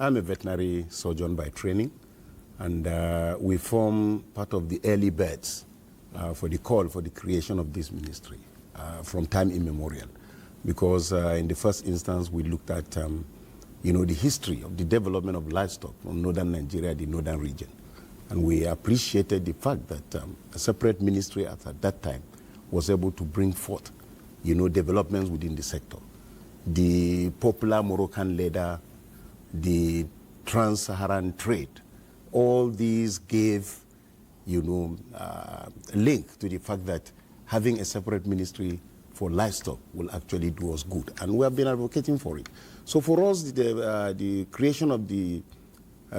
I'm a veterinary surgeon by training, and we form part of the early birds for the call for the creation of this ministry from time immemorial. Because in the first instance, we looked at the history of the development of livestock from northern Nigeria, the northern region. And we appreciated the fact that a separate ministry at that time was able to bring forth, developments within the sector. The popular Moroccan leather, the trans-Saharan trade, all these gave, link to the fact that having a separate ministry for livestock will actually do us good. And we have been advocating for it. So for us, the creation of the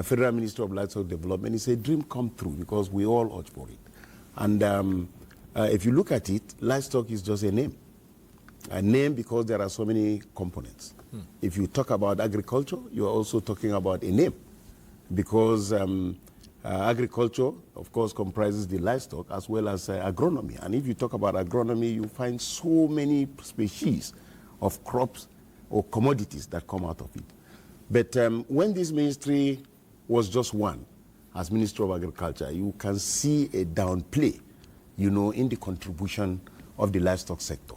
Federal Ministry of Livestock Development is a dream come true because we all urge for it. And if you look at it, livestock is just a name. A name because there are so many components. If you talk about agriculture, you are also talking about a name because agriculture, of course, comprises the livestock as well as agronomy. And if you talk about agronomy, you find so many species of crops or commodities that come out of it. But when this ministry was just one, as Minister of Agriculture, you can see a downplay, in the contribution of the livestock sector.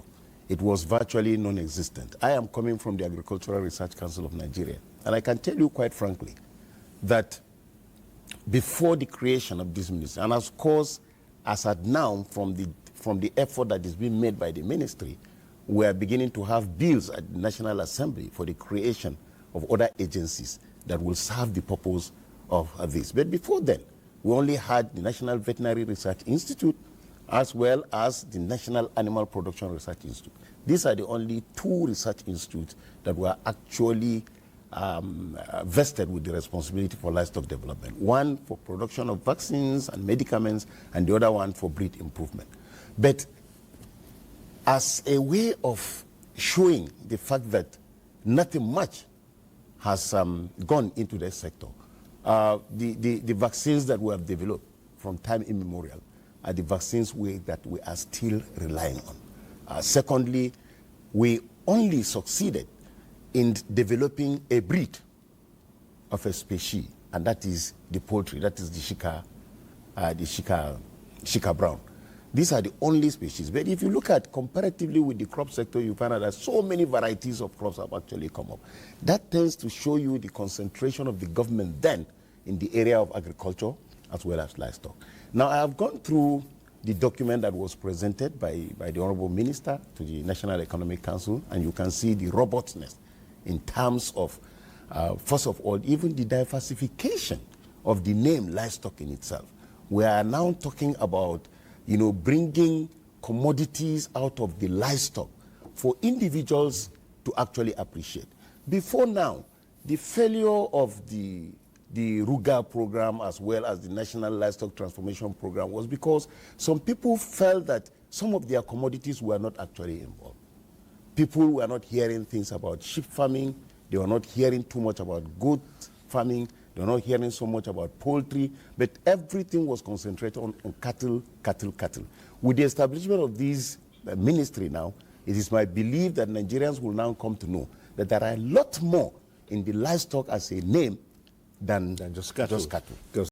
It was virtually non-existent. I am coming from the Agricultural Research Council of Nigeria, and I can tell you quite frankly that before the creation of this ministry, and of course, as at now, from the effort that is being made by the ministry, we are beginning to have bills at the National Assembly for the creation of other agencies that will serve the purpose of this. But before then, we only had the National Veterinary Research Institute as well as the National Animal Production Research Institute. These are the only two research institutes that were actually vested with the responsibility for livestock development. One for production of vaccines and medicaments, and the other one for breed improvement. But as a way of showing the fact that nothing much has gone into this sector, the vaccines that we have developed from time immemorial are the vaccines that we are still relying on. Secondly, we only succeeded in developing a breed of a species, and that is the poultry, that is the Shika brown. These are the only species. But if you look at comparatively with the crop sector, you find out that so many varieties of crops have actually come up. That tends to show you the concentration of the government then in the area of agriculture as well as livestock. Now, I have gone through the document that was presented by the Honorable Minister to the National Economic Council, and you can see the robustness in terms of, first of all, even the diversification of the name livestock in itself. We are now talking about, bringing commodities out of the livestock for individuals to actually appreciate. Before now, the failure of the RUGA program as well as the National Livestock Transformation Program was because some people felt that some of their commodities were not actually involved. People were not hearing things about sheep farming. They were not hearing too much about goat farming. They were not hearing so much about poultry, but everything was concentrated on cattle. With the establishment of this ministry now, it is my belief that Nigerians will now come to know that there are a lot more in the livestock as a name than just cattle.